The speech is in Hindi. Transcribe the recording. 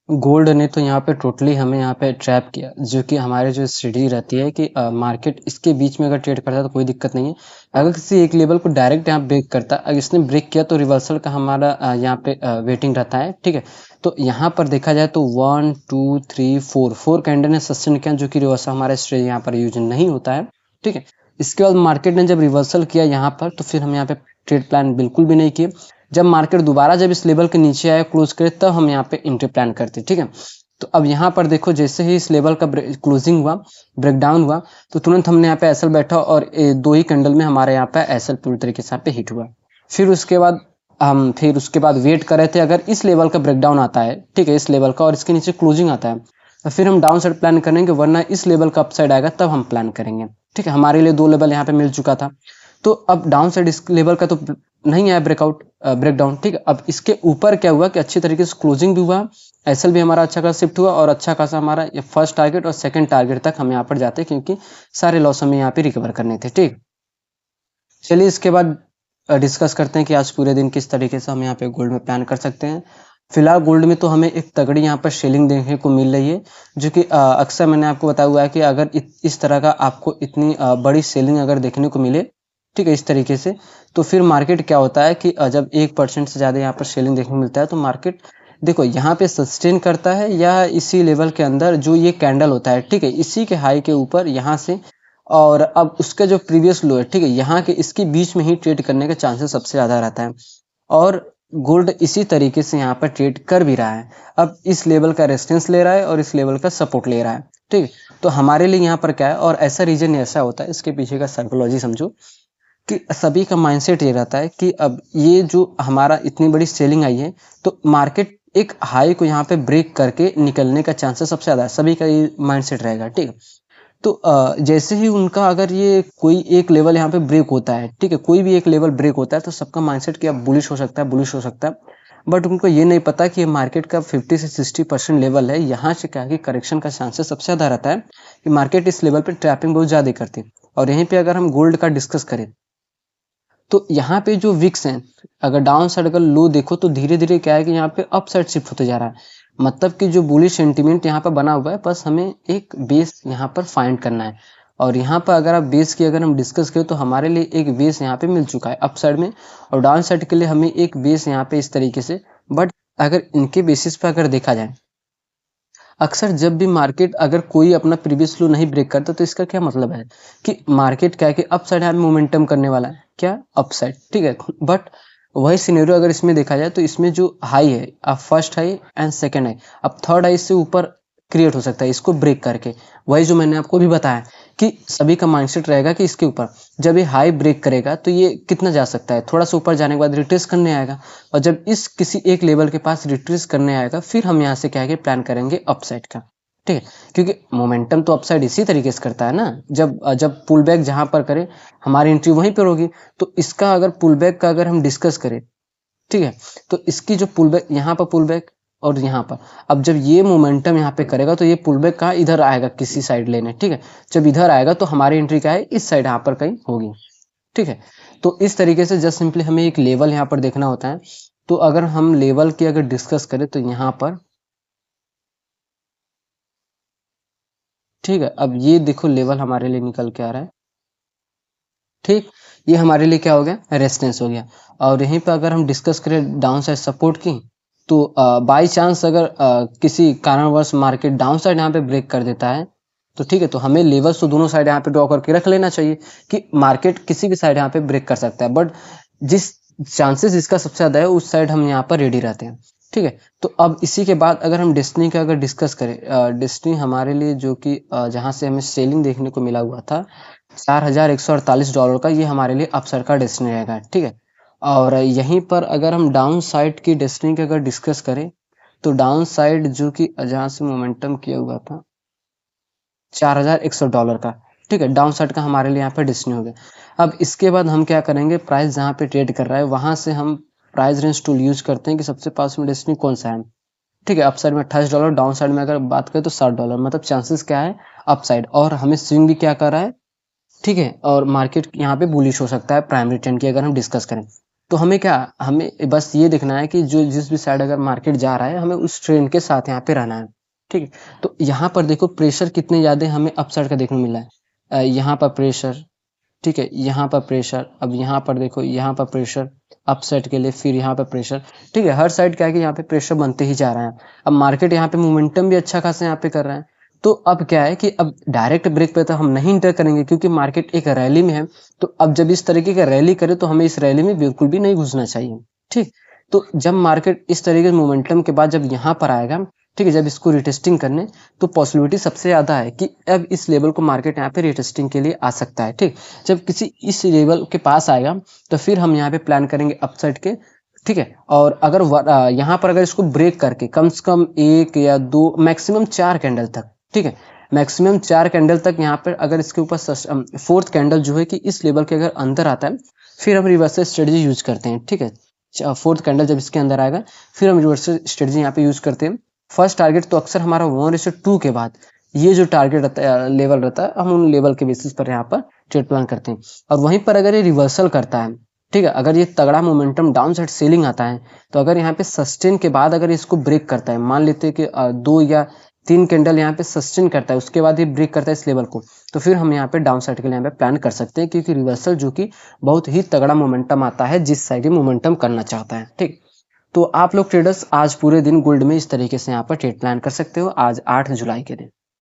गोल्ड ने तो यहाँ पे टोटली हमें यहाँ पे ट्रैप किया, जो कि हमारे जो स्टडी रहती है कि मार्केट इसके बीच में अगर ट्रेड करता है तो कोई दिक्कत नहीं है। अगर किसी एक लेवल को डायरेक्ट यहाँ ब्रेक करता है, अगर इसने ब्रेक किया तो रिवर्सल का हमारा यहाँ पे वेटिंग रहता है, ठीक है। तो यहाँ पर देखा जाए तो 1 2 3 4 कैंडल ने सस्टेन किया, जो कि रिवर्सल हमारा स्ट्रेटेजी यहाँ पर यूज नहीं होता है, ठीक है। इसके बाद मार्केट ने जब रिवर्सल किया यहाँ पर, तो फिर हम यहाँ पे ट्रेड प्लान बिल्कुल भी नहीं किए। जब मार्केट दोबारा जब इस लेवल के नीचे आया क्लोज करे, तब हम यहाँ पे एंट्री प्लान करते, ठीक है। तो अब यहाँ पर देखो, जैसे ही इस लेवल का क्लोजिंग हुआ, ब्रेकडाउन हुआ, तो तुरंत हमने यहाँ पे एसएल बैठा और दो ही कैंडल में हमारे यहाँ पे एसएल पूरी तरीके से यहाँ पे हिट हुआ। फिर उसके बाद वेट कर रहे थे, अगर इस लेवल का ब्रेकडाउन आता है, ठीक है, इस लेवल का, और इसके नीचे क्लोजिंग आता है, तो फिर हम डाउन साइड प्लान करेंगे, वरना इस लेवल का अपसाइड आएगा तब हम प्लान करेंगे, ठीक है। हमारे लिए दो लेवल यहाँ पे मिल चुका था। तो अब डाउन साइड इस लेवल का तो नहीं आया ब्रेकडाउन, ठीक है। अब इसके ऊपर क्या हुआ कि अच्छी तरीके से क्लोजिंग भी हुआ, एसएल भी हमारा अच्छा खासा शिफ्ट हुआ, और अच्छा खासा हमारा फर्स्ट टारगेट और सेकंड टारगेट तक हम यहाँ पर जाते, क्योंकि सारे लॉस हमें यहाँ पे रिकवर करने थे, ठीक। चलिए इसके बाद डिस्कस करते हैं कि आज पूरे दिन किस तरीके से हम यहाँ पे गोल्ड में प्लान कर सकते हैं। फिलहाल गोल्ड में तो हमें एक तगड़ी यहाँ पर सेलिंग देखने को मिल रही है, जो कि अक्सर मैंने आपको बताया हुआ है कि अगर इस तरह का आपको इतनी बड़ी सेलिंग अगर देखने को मिले, ठीक है, इस तरीके से, तो फिर मार्केट क्या होता है कि जब 1% से ज़्यादा यहाँ पर सेलिंग देखने को मिलता है, तो मार्केट देखो यहाँ पे सस्टेन करता है, या इसी लेवल के अंदर जो ये कैंडल होता है, ठीक है, इसी के हाई के ऊपर यहाँ से, और अब उसका जो प्रीवियस लो है, ठीक है, यहाँ के इसके बीच में ही ट्रेड करने का चांसेस सबसे ज़्यादा रहता है। और गोल्ड इसी तरीके से यहाँ पर ट्रेड कर भी रहा है। अब इस लेवल का रेजिस्टेंस ले रहा है और इस लेवल का सपोर्ट ले रहा है, ठीक है। तो हमारे लिए यहाँ पर क्या है, और ऐसा रीजन ऐसा होता है, इसके पीछे का साइकोलॉजी समझो, कि सभी का माइंडसेट ये रहता है कि अब ये जो हमारा इतनी बड़ी सेलिंग आई है, तो मार्केट एक हाई को यहाँ पे ब्रेक करके निकलने का चांसेस सबसे ज़्यादा है, सभी का ये माइंडसेट रहेगा, ठीक है। तो जैसे ही उनका अगर ये कोई एक लेवल यहाँ पे ब्रेक होता है, ठीक है, कोई भी एक लेवल ब्रेक होता है, तो सबका माइंडसेट क्या बुलिश हो सकता है, बुलिश हो सकता है। बट उनको ये नहीं पता कि ये मार्केट का 50 से 60% लेवल है, यहाँ से क्या है कि करेक्शन का चांसेस सबसे ज़्यादा रहता है, कि मार्केट इस लेवल पे ट्रैपिंग बहुत ज़्यादा करती है। और यहीं पे अगर हम गोल्ड का डिस्कस करें, तो यहाँ पे जो विक्स हैं, अगर डाउन साइड अगर लो देखो, तो धीरे धीरे क्या है कि यहाँ पे अप साइड शिफ्ट होते जा रहा है। मतलब कि जो बुलिश सेंटीमेंट यहाँ पर बना हुआ है, बस हमें एक बेस यहाँ पर फाइंड करना है। और यहाँ पर अगर आप बेस की अगर हम डिस्कस करें, तो हमारे लिए एक बेस यहाँ पे मिल चुका है अप साइड में, और डाउन साइड के लिए हमें एक बेस यहाँ पे इस तरीके से। बट अगर इनके बेसिस पे अगर देखा जाए, अक्सर जब भी मार्केट अगर कोई अपना प्रीवियस लो नहीं ब्रेक करता, तो इसका क्या मतलब है कि मार्केट क्या है कि अप साइड हमें मोमेंटम करने वाला है, क्या अप साइड, ठीक है। बट वही सिनेरियो अगर इसमें देखा जाए, तो इसमें जो हाई है, अब first high and second high, अब थर्ड हाई से ऊपर क्रिएट हो सकता है इसको ब्रेक करके। वही जो मैंने आपको भी बताया कि सभी का माइंडसेट रहेगा कि इसके ऊपर जब ये हाई ब्रेक करेगा, तो ये कितना जा सकता है, थोड़ा सा ऊपर जाने के बाद रिट्रेस करने आएगा, और जब इस किसी एक लेवल के पास रिट्रेस करने आएगा, फिर हम यहाँ से क्या है प्लान करेंगे अपसाइड का, ठीक है। क्योंकि मोमेंटम तो अपसाइड इसी तरीके से करता है ना, जब जब पुल बैक जहां पर करे, हमारी एंट्री वहीं पर होगी। तो इसका अगर पुल बैक का अगर हम डिस्कस करें, ठीक है, तो इसकी जो पुल बैक, यहाँ पर पुल बैक और यहाँ पर, अब जब ये मोमेंटम यहाँ पे करेगा, तो ये पुल बैक कहाँ इधर आएगा किसी साइड लेने, ठीक है। जब इधर आएगा, तो हमारी एंट्री क्या है, इस साइड यहाँ पर कहीं होगी, ठीक है। तो इस तरीके से जस्ट सिंपली हमें एक लेवल यहाँ पर देखना होता है। तो अगर हम लेवल की अगर डिस्कस करें, तो यहाँ पर, ठीक है, अब ये देखो लेवल हमारे लिए निकल के आ रहा है, ठीक। ये हमारे लिए क्या हो गया, रेजिस्टेंस हो गया। और यहीं पे अगर हम डिस्कस करें डाउन साइड सपोर्ट की, तो बाई चांस अगर किसी कारणवश मार्केट डाउन साइड यहाँ पे ब्रेक कर देता है, तो ठीक है, तो हमें लेवल्स तो दोनों साइड यहाँ पे ड्रॉ करके रख लेना चाहिए कि मार्केट किसी भी साइड यहाँ पे ब्रेक कर सकता है। बट जिस चांसेस इसका सबसे ज़्यादा है, उस साइड हम यहाँ पर रेडी रहते हैं, ठीक है। तो अब इसी के बाद अगर हम डेस्टिनी का अगर डिस्कस करें, डेस्टिनी हमारे लिए जो कि जहाँ से हमें सेलिंग देखने को मिला हुआ था $4148 का, ये हमारे लिए अपसाइड का डेस्टिनी रहेगा, ठीक है। और यहीं पर अगर हम डाउन साइड की डेस्टिनी की अगर डिस्कस करें, तो डाउन साइड जो कि जहाँ से मोमेंटम किया हुआ था $4100 का, ठीक है, डाउन साइड का हमारे लिए यहाँ पे डेस्टिनी हो गया। अब इसके बाद हम क्या करेंगे, प्राइस जहाँ पे ट्रेड कर रहा है, वहां से हम प्राइस रेंज टूल यूज करते हैं कि सबसे पास में डेस्टिनी कौन सा है, ठीक है। अप साइड में $28, डाउन साइड में अगर बात करें तो $60, मतलब चांसेस क्या है, अप साइड। और हमें स्विंग भी क्या कर रहा है, ठीक है, और मार्केट यहाँ पे बुलिश हो सकता है प्राइमरी ट्रेंड की अगर हम डिस्कस करें। तो हमें क्या, हमें बस ये देखना है कि जो जिस भी साइड अगर मार्केट जा रहा है हमें उस ट्रेंड के साथ यहाँ पे रहना है, ठीक है। तो यहाँ पर देखो प्रेशर कितने ज़्यादा हमें अप साइड का देखने को मिला है। यहाँ पर प्रेशर, ठीक है, यहाँ पर प्रेशर, अब यहाँ पर देखो यहाँ पर प्रेशर अप साइड के लिए, फिर यहाँ पर प्रेशर, ठीक है। हर साइड क्या है कि यहाँ पे प्रेशर बनते ही जा रहे हैं। अब मार्केट यहाँ पे मोमेंटम भी अच्छा खासा यहाँ पे कर रहा है। तो अब क्या है कि अब डायरेक्ट ब्रेक पे तो हम नहीं इंटर करेंगे क्योंकि मार्केट एक रैली में है। तो अब जब इस तरीके का रैली करे तो हमें इस रैली में बिल्कुल भी नहीं घुसना चाहिए, ठीक। तो जब मार्केट इस तरीके से मोमेंटम के बाद जब यहाँ पर आएगा, ठीक है, जब इसको रिटेस्टिंग करने, तो पॉसिबिलिटी सबसे ज़्यादा है कि अब इस लेवल को मार्केट यहाँ पे रिटेस्टिंग के लिए आ सकता है, ठीक। जब किसी इस लेवल के पास आएगा तो फिर हम यहाँ पे प्लान करेंगे अपसाइड के, ठीक है। और अगर यहाँ पर अगर इसको ब्रेक करके कम से कम 1 या 2 मैक्सिमम 4 कैंडल तक, ठीक है, मैक्सिमम 4 कैंडल तक यहाँ पर अगर इसके ऊपर फोर्थ कैंडल जो है कि इस लेवल के अगर अंदर आता है, फिर हम रिवर्सल स्ट्रेटजी यूज करते हैं, ठीक है। फोर्थ कैंडल जब इसके अंदर आएगा फिर हम रिवर्सल स्ट्रेटजी यहाँ पे यूज करते हैं। फर्स्ट टारगेट तो अक्सर हमारा 1:2 के बाद ये जो टारगेट रहता है, लेवल रहता है, हम उन लेवल के बेसिस पर यहाँ पर ट्रेड प्लान करते हैं। और वहीं पर अगर ये रिवर्सल करता है, ठीक है, अगर ये तगड़ा मोमेंटम डाउन साइड सेलिंग आता है, तो अगर यहाँ पे सस्टेन के बाद अगर इसको ब्रेक करता है, मान लेते हैं कि 2 या 3 कैंडल यहाँ पे सस्टेन करता है, उसके बाद ये ब्रेक करता है इस लेवल को, तो फिर हम यहाँ पे डाउन साइड के लिए यहाँ पे प्लान कर सकते हैं, क्योंकि रिवर्सल जो कि बहुत ही तगड़ा मोमेंटम आता है जिस साइड ये मोमेंटम करना चाहता है, ठीक। तो आप लोग ट्रेडर्स आज पूरे दिन गोल्ड में इस तरीके से यहाँ पर ट्रेड प्लान कर सकते हो, आज 8 जुलाई के दिन।